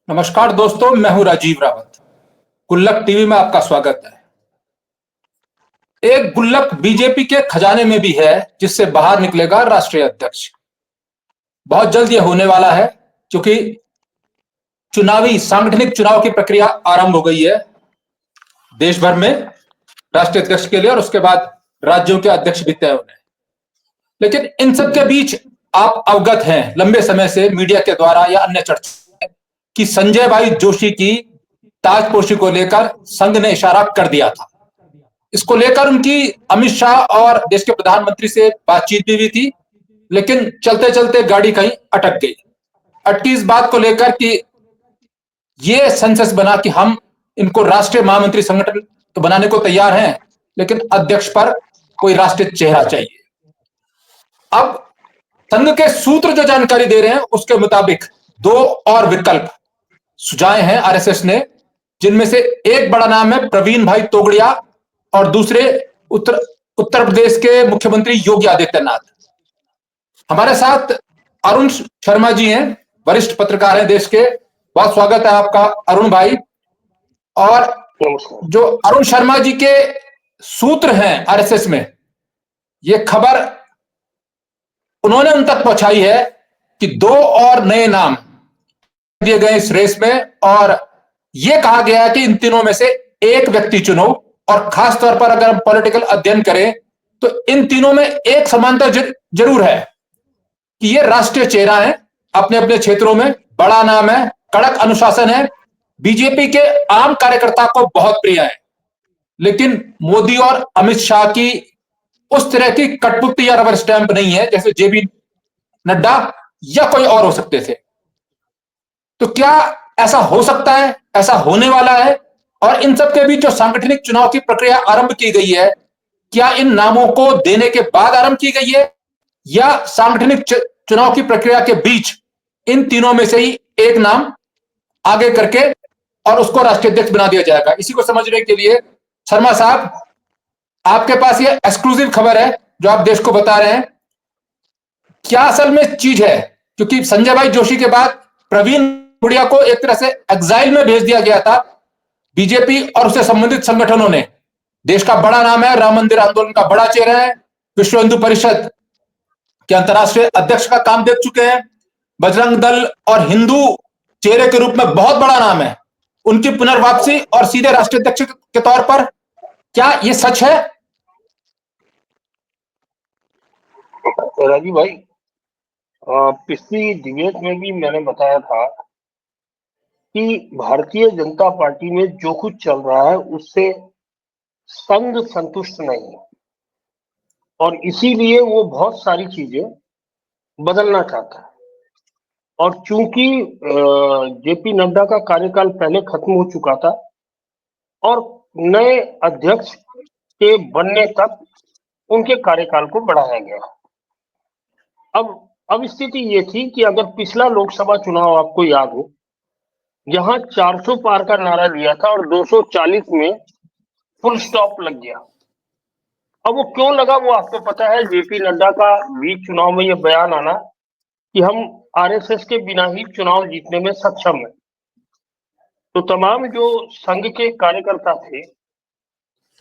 नमस्कार दोस्तों, मैं हूं राजीव रावत। गुल्लक टीवी में आपका स्वागत है। एक गुल्लक बीजेपी के खजाने में भी है जिससे बाहर निकलेगा राष्ट्रीय अध्यक्ष। बहुत जल्द यह होने वाला है क्योंकि चुनावी सांगठनिक चुनाव की प्रक्रिया आरंभ हो गई है देश भर में राष्ट्रीय अध्यक्ष के लिए, और उसके बाद राज्यों के अध्यक्ष भी तय होने हैं। लेकिन इन सब के बीच आप अवगत हैं लंबे समय से मीडिया के द्वारा या अन्य चर्चा कि संजय भाई जोशी की ताजपोशी को लेकर संघ ने इशारा कर दिया था। इसको लेकर उनकी अमित शाह और देश के प्रधानमंत्री से बातचीत भी हुई थी, लेकिन चलते चलते गाड़ी कहीं अटक गई। अटकी इस बात को लेकर कि ये सेंसस बना कि हम इनको राष्ट्रीय महामंत्री संगठन तो बनाने को तैयार हैं, लेकिन अध्यक्ष पर कोई राष्ट्रीय चेहरा चाहिए। अब संघ के सूत्र जो जानकारी दे रहे हैं उसके मुताबिक दो और विकल्प सुझाए हैं आरएसएस ने, जिनमें से एक बड़ा नाम है प्रवीण भाई तोगड़िया और दूसरे उत्तर प्रदेश के मुख्यमंत्री योगी आदित्यनाथ। हमारे साथ अरुण शर्मा जी हैं, वरिष्ठ पत्रकार हैं देश के। बहुत स्वागत है आपका अरुण भाई। और जो अरुण शर्मा जी के सूत्र हैं आरएसएस में, ये खबर उन्होंने उन तक पहुंचाई है कि दो और नए नाम दिए गए इस रेस में, और यह कहा गया है कि इन तीनों में से एक व्यक्ति चुनो। और खास तौर पर अगर हम पॉलिटिकल अध्ययन करें तो इन तीनों में एक समानता जरूर है कि ये राष्ट्रीय चेहरा है, अपने अपने क्षेत्रों में बड़ा नाम है, कड़क अनुशासन है, बीजेपी के आम कार्यकर्ता को बहुत प्रिय है। लेकिन मोदी और अमित शाह की उस तरह की कठपुतली या रबर स्टैंप नहीं है जैसे जेपी नड्डा या कोई और हो सकते थे। तो क्या ऐसा हो सकता है, ऐसा होने वाला है? और इन सब के बीच जो सांगठनिक चुनाव की प्रक्रिया आरंभ की गई है, क्या इन नामों को देने के बाद आरंभ की गई है या सांगठनिक चुनाव की प्रक्रिया के बीच इन तीनों में से ही एक नाम आगे करके और उसको राष्ट्रीय अध्यक्ष बना दिया जाएगा? इसी को समझने के लिए शर्मा साहब, आपके पास ये एक्सक्लूसिव खबर है जो आप देश को बता रहे हैं। क्या असल में चीज है? क्योंकि संजय भाई जोशी के बाद प्रवीण गुड़िया को एक तरह से एग्जाइल में भेज दिया गया था बीजेपी और उससे संबंधित संगठनों ने। देश का बड़ा नाम है, राम मंदिर आंदोलन का बड़ा चेहरा है, विश्व हिंदू परिषद के अंतर्राष्ट्रीय अध्यक्ष का काम देख चुके हैं, बजरंग दल और हिंदू चेहरे के रूप में बहुत बड़ा नाम है। उनकी पुनर्वापसी और सीधे राष्ट्रीय अध्यक्ष के तौर पर, क्या यह सच है? राजीव भाई, पिछली डिबेट में भी मैंने बताया था कि भारतीय जनता पार्टी में जो कुछ चल रहा है उससे संघ संतुष्ट नहीं है और इसीलिए वो बहुत सारी चीजें बदलना चाहता है। और चूंकि जेपी नड्डा का कार्यकाल पहले खत्म हो चुका था और नए अध्यक्ष के बनने तक उनके कार्यकाल को बढ़ाया गया। अब स्थिति ये थी कि अगर पिछला लोकसभा चुनाव आपको याद हो, जहां 400 पार का नारा दिया था और 240 में फुल स्टॉप लग गया। अब वो क्यों लगा वो आपको पता है। जेपी नड्डा का बीच चुनाव में ये बयान आना कि हम आरएसएस के बिना ही चुनाव जीतने में सक्षम है, तो तमाम जो संघ के कार्यकर्ता थे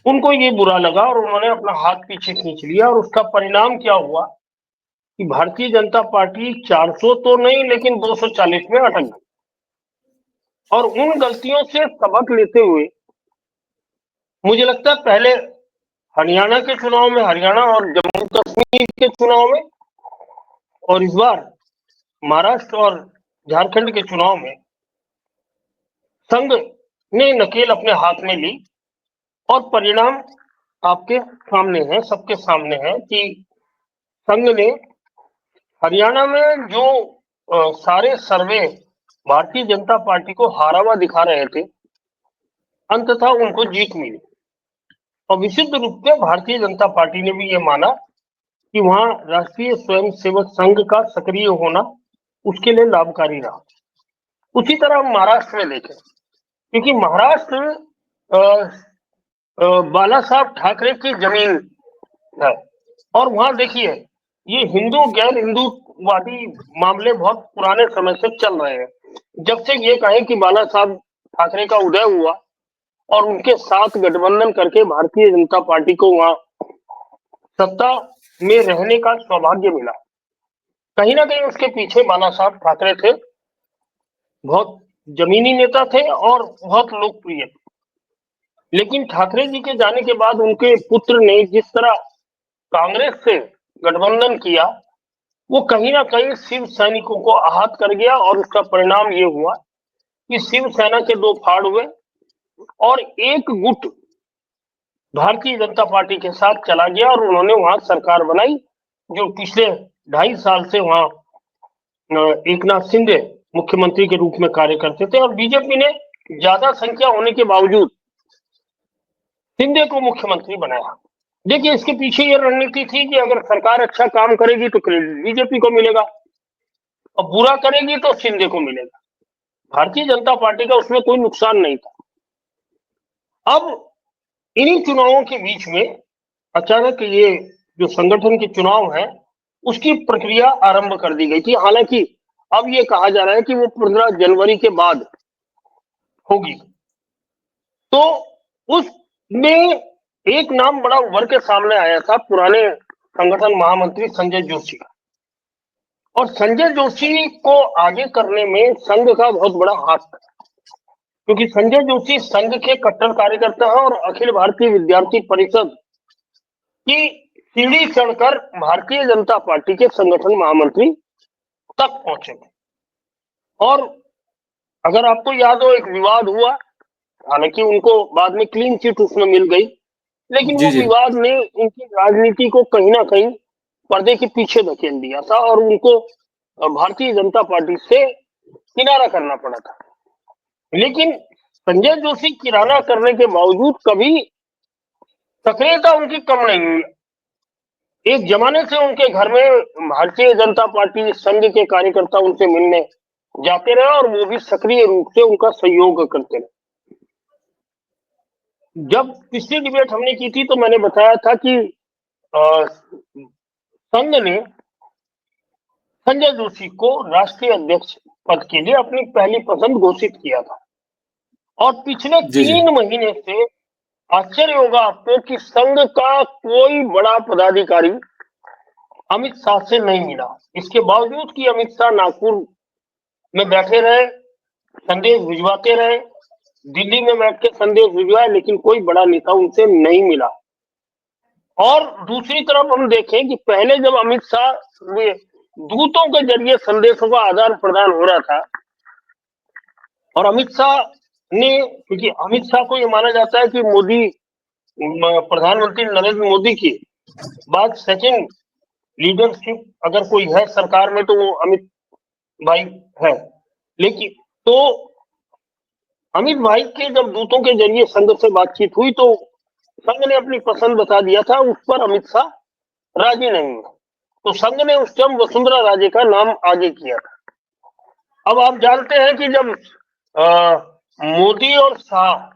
उनको ये बुरा लगा और उन्होंने अपना हाथ पीछे खींच लिया। और उसका परिणाम क्या हुआ कि भारतीय जनता पार्टी 400 तो नहीं लेकिन 240 में अटक गई। और उन गलतियों से सबक लेते हुए मुझे लगता है पहले हरियाणा के चुनाव में, हरियाणा और जम्मू कश्मीर के चुनाव में, और इस बार महाराष्ट्र और झारखंड के चुनाव में संघ ने नकेल अपने हाथ में ली। और परिणाम आपके सामने है, सबके सामने है कि संघ ने हरियाणा में जो सारे सर्वे भारतीय जनता पार्टी को हारा हुआ दिखा रहे थे, अंततः उनको जीत मिली। और विशुद्ध रूप से भारतीय जनता पार्टी ने भी ये माना कि वहां राष्ट्रीय स्वयंसेवक संघ का सक्रिय होना उसके लिए लाभकारी रहा। उसी तरह हम महाराष्ट्र में देखें, क्योंकि महाराष्ट्र बाला साहब ठाकरे की जमीन है और वहां देखिए ये हिंदू गैर हिंदूवादी मामले बहुत पुराने समय से चल रहे हैं। जब से ये कहें कि बाला साहब ठाकरे का उदय हुआ और उनके साथ गठबंधन करके भारतीय जनता पार्टी को वहां सत्ता में रहने का सौभाग्य मिला, कहीं ना कहीं उसके पीछे बाला साहब ठाकरे थे। बहुत जमीनी नेता थे और बहुत लोकप्रिय थे। लेकिन ठाकरे जी के जाने के बाद उनके पुत्र ने जिस तरह कांग्रेस से गठबंधन किया, वो कहीं ना कहीं शिव सैनिकों को आहत कर गया और उसका परिणाम ये हुआ कि शिवसेना के दो फाड़ हुए और एक गुट भारतीय जनता पार्टी के साथ चला गया और उन्होंने वहां सरकार बनाई, जो पिछले 2.5 साल से वहां एकनाथ शिंदे मुख्यमंत्री के रूप में कार्य करते थे और बीजेपी ने ज्यादा संख्या होने के बावजूद शिंदे को मुख्यमंत्री बनाया। देखिए, इसके पीछे ये रणनीति थी कि अगर सरकार अच्छा काम करेगी तो क्रेडिट बीजेपी को मिलेगा और बुरा करेगी तो शिंदे को मिलेगा। भारतीय जनता पार्टी का उसमें कोई नुकसान नहीं था। अब इन्हीं चुनावों के बीच में अचानक ये जो संगठन के चुनाव है उसकी प्रक्रिया आरंभ कर दी गई थी। हालांकि अब ये कहा जा रहा है कि वो 15 जनवरी के बाद होगी। तो उसमें एक नाम बड़ा उभर के सामने आया था, पुराने संगठन महामंत्री संजय जोशी का। और संजय जोशी को आगे करने में संघ का बहुत बड़ा हाथ था, क्योंकि संजय जोशी संघ के कट्टर कार्यकर्ता है और अखिल भारतीय विद्यार्थी परिषद की सीढ़ी चढ़कर भारतीय जनता पार्टी के संगठन महामंत्री तक पहुंचे थे। और अगर आपको याद हो, एक विवाद हुआ, हालांकि उनको बाद में क्लीन चिट उसमें मिल गई, लेकिन जी वो जी विवाद ने उनकी राजनीति को कहीं ना कहीं पर्दे के पीछे धकेल दिया था और उनको भारतीय जनता पार्टी से किनारा करना पड़ा था। लेकिन संजय जोशी किनारा करने के बावजूद कभी सक्रियता उनकी कम नहीं हुई। एक जमाने से उनके घर में भारतीय जनता पार्टी संघ के कार्यकर्ता उनसे मिलने जाते रहे और वो भी सक्रिय रूप से उनका सहयोग करते रहे। जब पिछली डिबेट हमने की थी तो मैंने बताया था कि संघ ने संजय जोशी को राष्ट्रीय अध्यक्ष पद के लिए अपनी पहली पसंद घोषित किया था। और पिछले जी जी 3 महीने से आश्चर्य होगा आपको कि संघ का कोई बड़ा पदाधिकारी अमित शाह से नहीं मिला। इसके बावजूद कि अमित शाह नागपुर में बैठे रहे, संदेश भिजवाते रहे, दिल्ली में बैठ के संदेश भिजवाए, लेकिन कोई बड़ा नेता उनसे नहीं मिला। और दूसरी तरफ हम देखें कि पहले जब अमित शाह दूतों के जरिए संदेशों का आदान प्रदान हो रहा था और अमित शाह ने, क्योंकि अमित शाह को यह माना जाता है कि मोदी प्रधानमंत्री नरेंद्र मोदी की बाद सेकंड लीडरशिप अगर कोई है सरकार में तो वो अमित भाई है। लेकिन तो अमित भाई के जब दूतों के जरिए संघ से बातचीत हुई तो संघ ने अपनी पसंद बता दिया था, उस पर अमित शाह राजी नहीं हुए। तो संघ ने उस टाइम वसुंधरा राजे का नाम आगे किया था। अब आप जानते हैं कि जब मोदी और शाह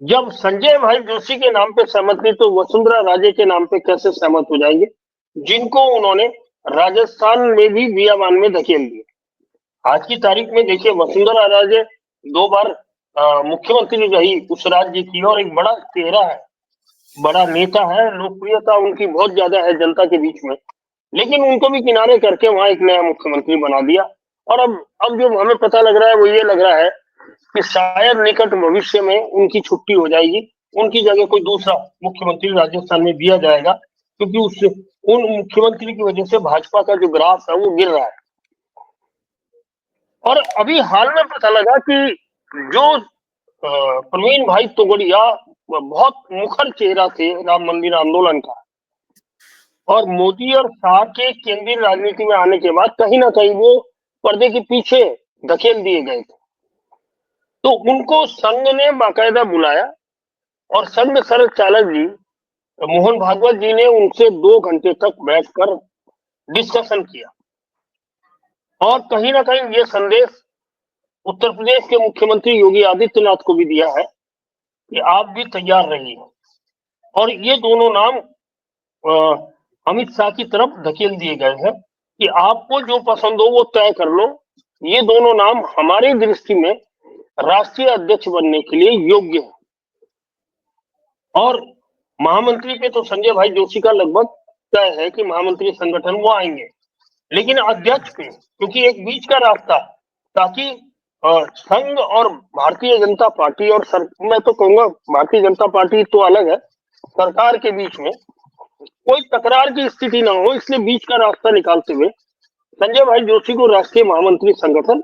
जब संजय भाई जोशी के नाम पे सहमत नहीं तो वसुंधरा राजे के नाम पे कैसे सहमत हो जाएंगे, जिनको उन्होंने राजस्थान में भी बियाबान में धकेल दिया। आज की तारीख में देखिए, वसुंधरा राजे 2 बार मुख्यमंत्री रही उस राज्य की और एक बड़ा चेहरा है, बड़ा नेता है, लोकप्रियता उनकी बहुत ज्यादा है जनता के बीच में। लेकिन उनको भी किनारे करके वहां एक नया मुख्यमंत्री बना दिया। और अब जो हमें पता लग रहा है वो ये लग रहा है कि शायद निकट भविष्य में उनकी छुट्टी हो जाएगी, उनकी जगह कोई दूसरा मुख्यमंत्री राजस्थान में दिया जाएगा, क्योंकि उन मुख्यमंत्री की वजह से भाजपा का जो ग्राफ है वो गिर रहा है। और अभी हाल में पता लगा कि जो प्रवीण भाई तोगड़िया बहुत मुखर चेहरा थे राम मंदिर आंदोलन का, और मोदी और शाह के केंद्रीय राजनीति में आने के बाद कहीं ना कहीं वो पर्दे के पीछे धकेल दिए गए थे। तो उनको संघ ने बाकायदा बुलाया और संघ संचालक जी मोहन भागवत जी ने उनसे 2 घंटे तक बैठकर डिस्कशन किया और कहीं ना कहीं ये संदेश उत्तर प्रदेश के मुख्यमंत्री योगी आदित्यनाथ को भी दिया है कि आप भी तैयार रहिए। और ये दोनों नाम अमित शाह की तरफ धकेल दिए गए हैं कि आपको जो पसंद हो वो तय कर लो, ये दोनों नाम हमारी दृष्टि में राष्ट्रीय अध्यक्ष बनने के लिए योग्य है। और महामंत्री पे तो संजय भाई जोशी का लगभग तय है कि महामंत्री संगठन वो आएंगे, लेकिन अध्यक्ष पे क्योंकि एक बीच का रास्ता, ताकि संघ और भारतीय जनता पार्टी और मैं तो कहूंगा भारतीय जनता पार्टी तो अलग है, सरकार के बीच में कोई तकरार की स्थिति ना हो, इसलिए बीच का रास्ता निकालते हुए संजय भाई जोशी को राष्ट्रीय महामंत्री संगठन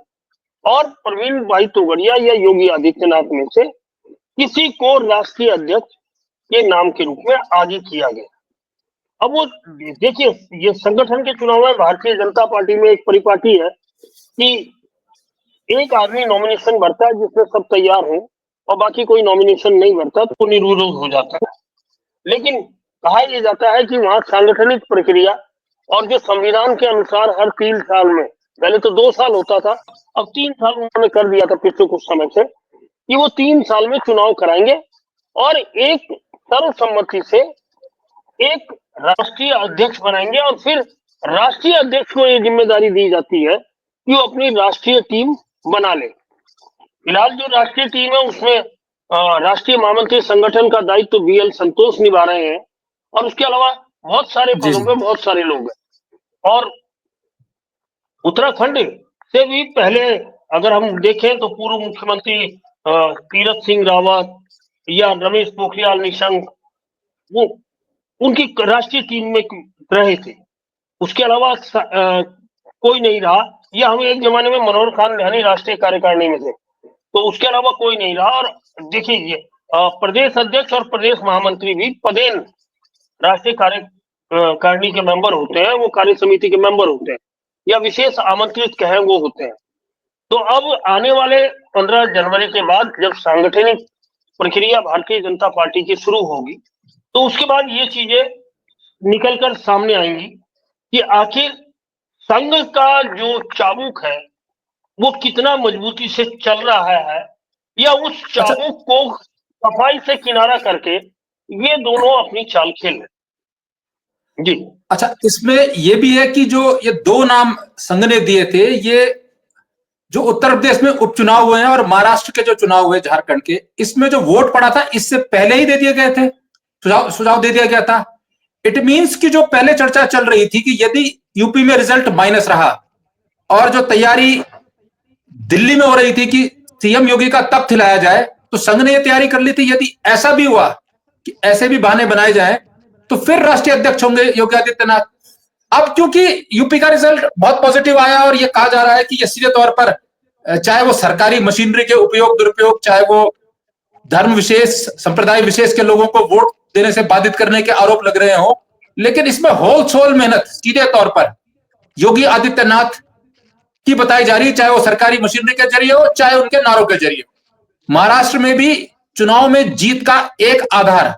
और प्रवीण भाई तोगड़िया या योगी आदित्यनाथ में से किसी को राष्ट्रीय अध्यक्ष के नाम के रूप में आगे किया गया। अब वो देखिए, ये संगठन के चुनाव में भारतीय जनता पार्टी में एक परिपाटी है कि एक आदमी नॉमिनेशन भरता है जिसमें सब तैयार हो और बाकी कोई नॉमिनेशन नहीं भरता तो निर्विरोध हो जाता है। लेकिन कहा यह जाता है कि वहां सांगठनिक प्रक्रिया और जो संविधान के अनुसार हर 3 साल में, पहले तो 2 साल होता था, अब 3 साल उन्होंने कर दिया था पिछले कुछ समय से, कि वो 3 साल में चुनाव कराएंगे और एक सर्वसम्मति से एक राष्ट्रीय अध्यक्ष बनाएंगे और फिर राष्ट्रीय अध्यक्ष को ये जिम्मेदारी दी जाती है कि वो अपनी राष्ट्रीय टीम बना ले। फिलहाल जो राष्ट्रीय टीम है उसमें राष्ट्रीय महामंत्री संगठन का दायित्व तो बीएल संतोष निभा रहे हैं और उसके अलावा बहुत सारे पदों पे बहुत सारे लोग हैं। और उत्तराखंड से भी पहले अगर हम देखें तो पूर्व मुख्यमंत्री तीरथ सिंह रावत या रमेश पोखरियाल निशंक वो उनकी राष्ट्रीय टीम में रहे थे। उसके अलावा कोई नहीं रहा, या हम एक जमाने में मनोहर खान लहनी राष्ट्रीय कार्यकारिणी में थे, तो उसके अलावा कोई नहीं रहा। और देखिए प्रदेश अध्यक्ष और प्रदेश महामंत्री भी पदेन राष्ट्रीय कार्यकारिणी के मेंबर होते हैं, वो कार्य समिति के मेंबर होते हैं या विशेष आमंत्रित कहें वो होते हैं। तो अब आने वाले 15 जनवरी के बाद जब सांगठनिक प्रक्रिया भारतीय जनता पार्टी की शुरू होगी तो उसके बाद ये चीजें निकलकर सामने आएंगी कि आखिर संघ का जो चाबुक है वो कितना मजबूती से चल रहा है, या उस चाबुक को सफाई से किनारा करके ये दोनों अपनी चाल खेल रहे। जी अच्छा, इसमें ये भी है कि जो ये 2 नाम संघ ने दिए थे, ये जो उत्तर प्रदेश में उपचुनाव हुए हैं और महाराष्ट्र के जो चुनाव हुए झारखंड के, इसमें जो वोट पड़ा था इससे पहले ही दे दिए गए थे, सुझाव दे दिया गया था। इट मींस कि जो पहले चर्चा चल रही थी कि यदि यूपी में रिजल्ट माइनस रहा और जो तैयारी दिल्ली में हो रही थी कि सीएम योगी का तख्त हिलाया जाए, तो संघ ने यह तैयारी कर ली थी यदि ऐसा भी हुआ कि ऐसे भी बहाने बनाए जाए तो फिर राष्ट्रीय अध्यक्ष होंगे योगी आदित्यनाथ। अब क्योंकि यूपी का रिजल्ट बहुत पॉजिटिव आया और यह कहा जा रहा है कि यह सीधे तौर पर चाहे वो सरकारी मशीनरी के उपयोग दुरुपयोग, चाहे वो धर्म विशेष संप्रदाय विशेष के लोगों को वोट देने से बाधित करने के आरोप लग रहे हो, लेकिन इसमें होल सोल मेहनत सीधे तौर पर योगी आदित्यनाथ की बताई जा रही है, चाहे वो सरकारी मशीनरी के जरिए हो चाहे उनके नारों के जरिए हो। महाराष्ट्र में भी चुनाव में जीत का एक आधार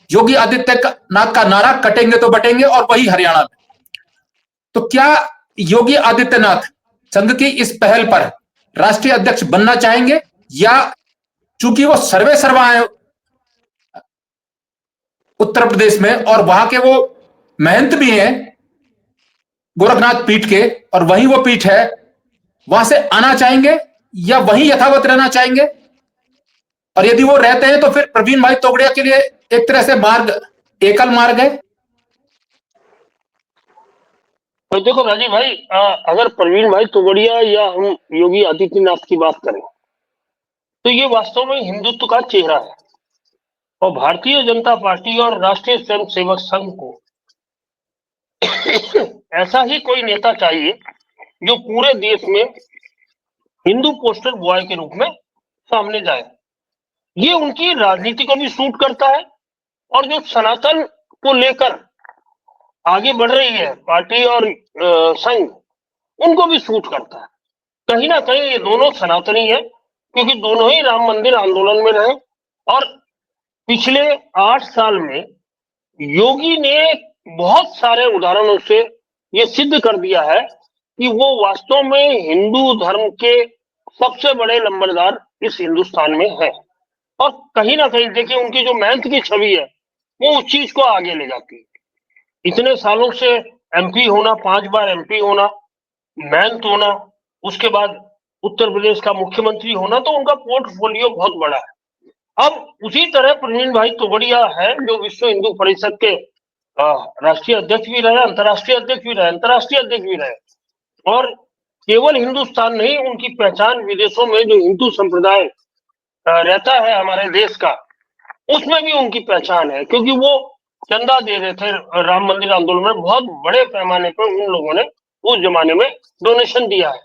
योगी आदित्यनाथ का नारा कटेंगे तो बटेंगे, और वही हरियाणा में। तो क्या योगी आदित्यनाथ संघ की इस पहल पर राष्ट्रीय अध्यक्ष बनना चाहेंगे, या चूंकि वो सर्वे सर्वा है उत्तर प्रदेश में और वहां के वो महंत भी हैं गोरखनाथ पीठ के और वहीं वो पीठ है, वहां से आना चाहेंगे या वहीं यथावत रहना चाहेंगे? और यदि वो रहते हैं तो फिर प्रवीण भाई तोगड़िया के लिए एक तरह से मार्ग एकल मार्ग है। तो देखो राजीव भाई, अगर प्रवीण भाई तोगड़िया या हम योगी आदित्यनाथ की बात करें तो ये वास्तव में हिंदुत्व का चेहरा है। और भारतीय जनता पार्टी और राष्ट्रीय स्वयंसेवक संघ को ऐसा ही कोई नेता चाहिए जो पूरे देश में हिंदू पोस्टर बॉय के रूप में सामने जाए। ये उनकी राजनीति को भी सूट करता है और जो सनातन को लेकर आगे बढ़ रही है पार्टी और संघ, उनको भी सूट करता है। कहीं ना कहीं ये दोनों सनातनी है, क्योंकि दोनों ही राम मंदिर आंदोलन में रहे और पिछले 8 साल में योगी ने बहुत सारे उदाहरणों से ये सिद्ध कर दिया है कि वो वास्तव में हिंदू धर्म के सबसे बड़े लंबरदार इस हिंदुस्तान में है। और कहीं ना कहीं देखिए उनकी जो मेहनत की छवि है वो उस चीज को आगे ले जाती है। इतने सालों से एमपी होना, 5 बार एमपी होना, मेहनत होना, उसके बाद उत्तर प्रदेश का मुख्यमंत्री होना, तो उनका पोर्टफोलियो बहुत बड़ा है। अब उसी तरह प्रवीण भाई तोगड़िया है, जो विश्व हिंदू परिषद के राष्ट्रीय अध्यक्ष भी रहे, अंतर्राष्ट्रीय अध्यक्ष भी रहे, अंतर्राष्ट्रीय अध्यक्ष भी रहे, और केवल हिंदुस्तान नहीं, उनकी पहचान विदेशों में जो हिंदू संप्रदाय रहता है हमारे देश का, उसमें भी उनकी पहचान है, क्योंकि वो चंदा दे रहे थे राम मंदिर आंदोलन में। बहुत बड़े पैमाने पर उन लोगों ने उस जमाने में डोनेशन दिया है।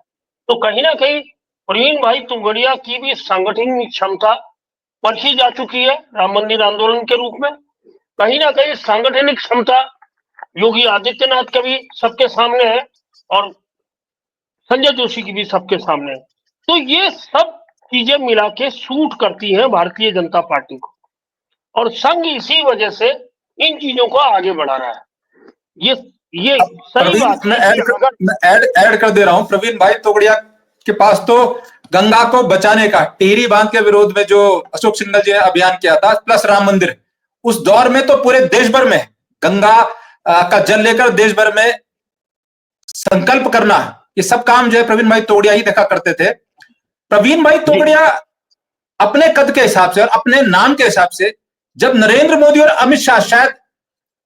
तो कहीं ना कहीं प्रवीण भाई तोगड़िया की भी सांगठनिक क्षमता परखी जा चुकी है राम मंदिर आंदोलन के रूप में। कहीं ना कहीं सांगठनिक क्षमता योगी आदित्यनाथ का भी सबके सामने है, और संजय जोशी की भी सबके सामने है। तो ये सब चीजें मिला के सूट करती हैं भारतीय जनता पार्टी को, और संघ इसी वजह से इन चीजों को आगे बढ़ा रहा है। ये सही प्रवीण, बात है कि अगर मैं ऐड कर दे रहा हूं। प्रवीण भाई तोगड़िया के पास तो गंगा को बचाने का, टिहरी बांध के विरोध में जो अशोक सिंघल जी ने अभियान किया था, प्लस राम मंदिर, उस दौर में तो पूरे देश भर में गंगा का जल लेकर देश भर में संकल्प करना, ये सब काम जो है प्रवीण भाई तोगड़िया ही देखा करते थे। प्रवीण भाई तोगड़िया अपने कद के हिसाब से और अपने नाम के हिसाब से, जब नरेंद्र मोदी और अमित शाह, शायद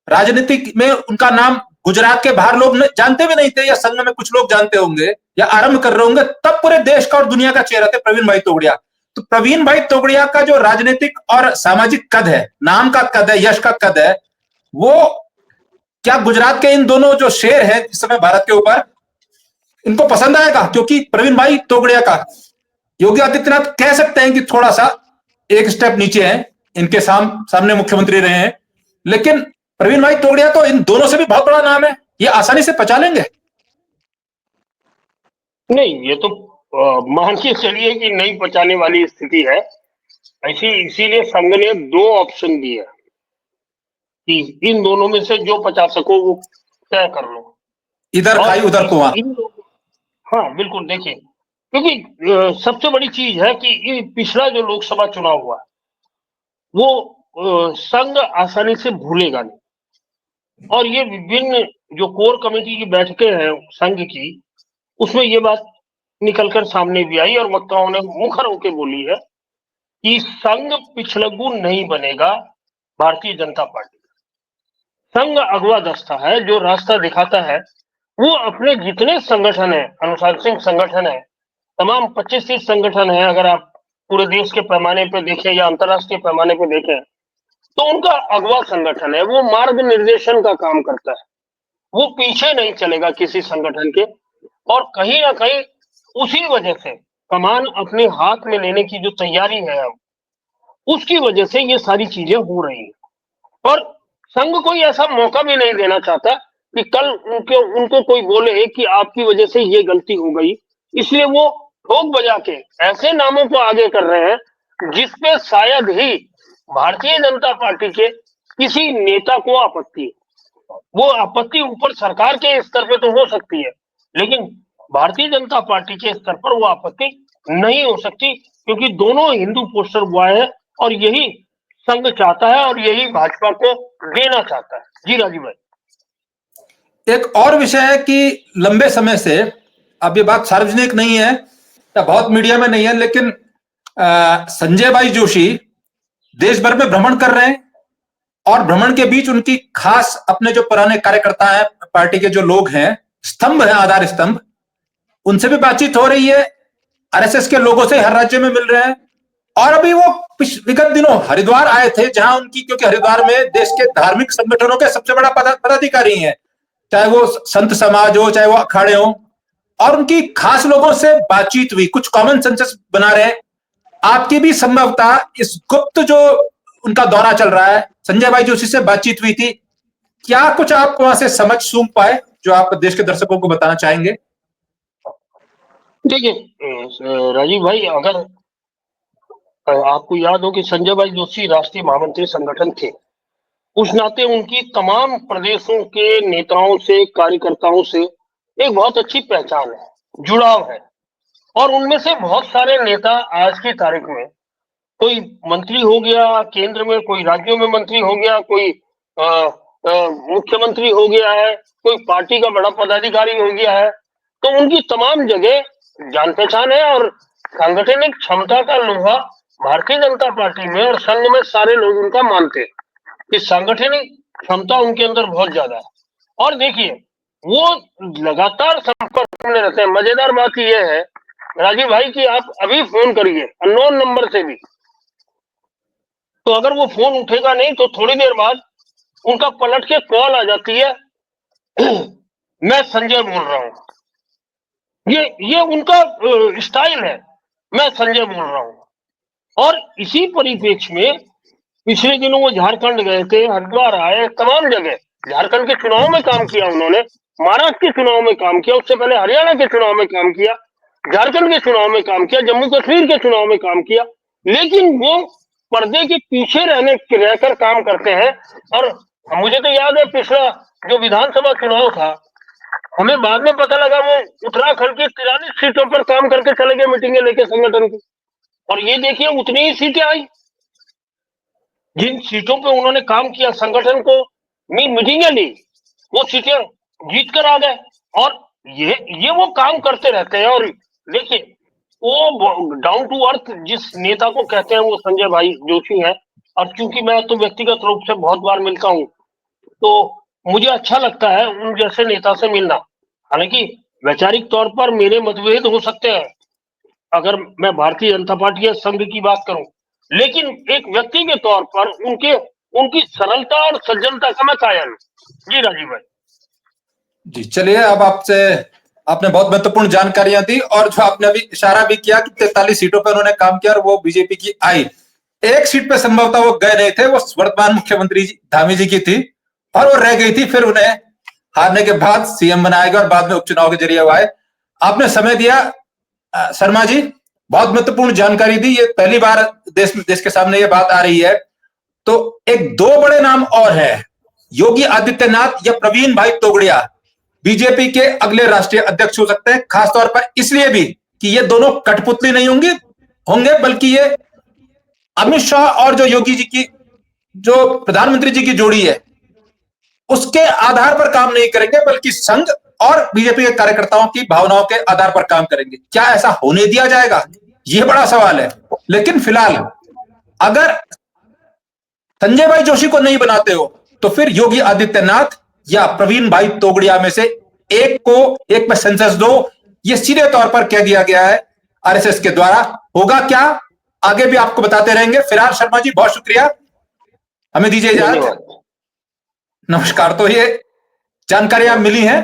राजनीति में उनका नाम गुजरात के बाहर लोग जानते भी नहीं थे, या संघ में कुछ लोग जानते होंगे या आरंभ कर रहे होंगे, तब पूरे देश का और दुनिया का चेहरा थे प्रवीण भाई तोगड़िया। तो प्रवीण भाई तोगड़िया का जो राजनीतिक और सामाजिक कद है, नाम का कद है, यश का कद है, वो क्या गुजरात के इन दोनों जो शेर है इस समय भारत के ऊपर, इनको पसंद आएगा? क्योंकि प्रवीण भाई तोगड़िया का योगी आदित्यनाथ कह सकते हैं कि थोड़ा सा एक स्टेप नीचे है, इनके सामने मुख्यमंत्री रहे हैं, लेकिन प्रवीण भाई तोगड़िया तो इन दोनों से भी बहुत बड़ा नाम है, ये आसानी से पचा लेंगे? नहीं, ये तो मान के चलिए कि नहीं पचाने वाली स्थिति है। इसीलिए संघ ने 2 ऑप्शन दिए कि इन दोनों में से जो पचा सको वो तय कर लो, इधर खाई उधर कुआं। हाँ बिल्कुल। देखिए, क्योंकि सबसे बड़ी चीज है कि पिछला जो लोकसभा चुनाव हुआ वो संघ आसानी से भूलेगा नहीं, और ये विभिन्न जो कोर कमेटी की बैठकें हैं संघ की, उसमें ये बात निकलकर सामने भी आई, और वक्ताओं ने मुखर होकर बोली है कि संघ पिछलग्गू नहीं बनेगा भारतीय जनता पार्टी। संघ अगवा दस्ता है जो रास्ता दिखाता है। वो अपने जितने संगठन है, अनुशासनिक संगठन है, तमाम 25-30 संगठन है, अगर आप पूरे देश के पैमाने पे देखें या अंतरराष्ट्रीय पैमाने पे देखें, तो उनका अगवा संगठन है। वो मार्ग निर्देशन का काम करता है, वो पीछे नहीं चलेगा किसी संगठन के, और कहीं ना कहीं उसी वजह से कमान अपने हाथ में लेने की जो तैयारी है अब, उसकी वजह से ये सारी चीजें हो रही है। और संघ कोई ऐसा मौका भी नहीं देना चाहता कि कल उनको कोई बोले कि आपकी वजह से ये गलती हो गई, इसलिए वो ठोक बजा के ऐसे नामों को आगे कर रहे हैं जिसपे शायद ही भारतीय जनता पार्टी के किसी नेता को आपत्ति है। वो आपत्ति ऊपर सरकार के स्तर पे तो हो सकती है, लेकिन भारतीय जनता पार्टी के स्तर पर वो आपत्ति नहीं हो सकती, क्योंकि दोनों हिंदू पोस्टर बॉय है, और यही संघ चाहता है और यही भाजपा को देना चाहता है। जी राजीव भाई, एक और विषय है कि लंबे समय से, अब ये बात सार्वजनिक नहीं है या बहुत मीडिया में नहीं है, लेकिन संजय भाई जोशी देश भर में भ्रमण कर रहे हैं, और भ्रमण के बीच उनकी खास अपने जो पुराने कार्यकर्ता हैं, पार्टी के जो लोग हैं, स्तंभ हैं, आधार स्तंभ, उनसे भी बातचीत हो रही है। आरएसएस के लोगों से हर राज्य में मिल रहे हैं। और अभी वो विगत दिनों हरिद्वार आए थे, जहां उनकी, क्योंकि हरिद्वार में देश के धार्मिक संगठनों के सबसे बड़ा पदाधिकारी हैं, चाहे वो संत समाज हो, चाहे वो अखाड़े हो, और उनकी खास लोगों से बातचीत हुई, कुछ कॉमन सेंसस बना रहे हैं। आपकी भी संभवतः इस गुप्त जो उनका दौरा चल रहा है, संजय भाई जोशी से बातचीत हुई थी, क्या कुछ आप वहां से समझ सूंघ पाए जो आप देश के दर्शकों को बताना चाहेंगे? देखिए राजीव भाई, अगर आपको याद हो कि संजय भाई जोशी राष्ट्रीय महामंत्री संगठन थे, उस नाते उनकी तमाम प्रदेशों के नेताओं से, कार्यकर्ताओं से एक बहुत अच्छी पहचान है, जुड़ाव है। और उनमें से बहुत सारे नेता आज की तारीख में, कोई मंत्री हो गया केंद्र में, कोई राज्यों में मंत्री हो गया, कोई मुख्यमंत्री हो गया है, कोई पार्टी का बड़ा पदाधिकारी हो गया है, तो उनकी तमाम जगह जान पहचान है और सांगठनिक क्षमता का लोहा भारतीय जनता पार्टी में और संघ में सारे लोग उनका मानते हैं कि सांगठनिक क्षमता उनके अंदर बहुत ज्यादा है। और देखिए वो लगातार संपर्क में रहते हैं। मजेदार बात यह है राजीव भाई कि आप अभी फोन करिए अननोन नंबर से भी, तो अगर वो फोन उठेगा नहीं तो थोड़ी देर बाद उनका पलट के कॉल आ जाती है मैं संजय बोल रहा हूँ। ये उनका स्टाइल है, मैं संजय बोल रहा हूँ। और इसी परिप्रेक्ष्य में पिछले दिनों वो झारखंड गए थे, हरिद्वार आए, तमाम जगह झारखंड के चुनाव में काम किया उन्होंने, महाराष्ट्र के चुनाव में काम किया, उससे पहले हरियाणा के चुनाव में काम किया, झारखंड के चुनाव में काम किया, जम्मू कश्मीर के चुनाव में काम किया। लेकिन वो पर्दे के पीछे रहकर काम करते हैं। और मुझे तो याद है पिछला जो विधानसभा चुनाव था, हमें बाद में पता लगा वो उत्तराखंड की 43 सीटों पर काम करके चले गए मीटिंगें लेके संगठन की। और ये देखिए उतनी ही सीटें आई जिन सीटों पे उन्होंने काम किया, संगठन को मीटिंगें ली, वो सीटें जीत कर आ गए। और ये वो काम करते रहते हैं। और देखिए वो डाउन टू अर्थ जिस नेता को कहते हैं वो संजय भाई जोशी है। और क्योंकि मैं तो व्यक्तिगत रूप से बहुत बार मिलता हूँ तो मुझे अच्छा लगता है उन जैसे नेता से मिलना। हालांकि वैचारिक तौर पर मेरे मतभेद हो सकते हैं अगर मैं भारतीय जनता पार्टी या संघ की बात करूं, लेकिन एक व्यक्ति के तौर पर उनकी सरलता और सज्जनता का मैं कायल हूं। जी राजीव भाई। जी चलिए, अब आपने बहुत महत्वपूर्ण जानकारियां दी और जो आपने अभी इशारा भी किया कि 43 सीटों पर उन्होंने काम किया और वो बीजेपी की आई। एक सीट पे संभवतः वो गए नहीं थे, वो वर्तमान मुख्यमंत्री धामी जी की थी और वो रह गई थी, फिर उन्हें हारने के बाद सीएम बनाया गया और बाद में उपचुनाव के जरिए वो आए। आपने समय दिया शर्मा जी, बहुत महत्वपूर्ण जानकारी दी। ये पहली बार देश के सामने ये बात आ रही है। तो एक दो बड़े नाम और है, योगी आदित्यनाथ या प्रवीण भाई तोगड़िया बीजेपी के अगले राष्ट्रीय अध्यक्ष हो सकते हैं, खासतौर पर इसलिए भी कि ये दोनों कठपुतली नहीं होंगे बल्कि ये अमित शाह और जो योगी जी की, जो प्रधानमंत्री जी की जोड़ी है, उसके आधार पर काम नहीं करेंगे बल्कि संघ और बीजेपी के कार्यकर्ताओं की भावनाओं के आधार पर काम करेंगे। क्या ऐसा होने दिया जाएगा, यह बड़ा सवाल है। लेकिन फिलहाल अगर संजय भाई जोशी को नहीं बनाते हो तो फिर योगी आदित्यनाथ या प्रवीण भाई तोगड़िया में से एक में सेंसस दो, यह सीधे तौर पर कह दिया गया है आरएसएस के द्वारा। होगा क्या, आगे भी आपको बताते रहेंगे। फिलहाल शर्मा जी बहुत शुक्रिया, हमें दीजिए इजाजत, नमस्कार। तो ये जानकारियां मिली हैं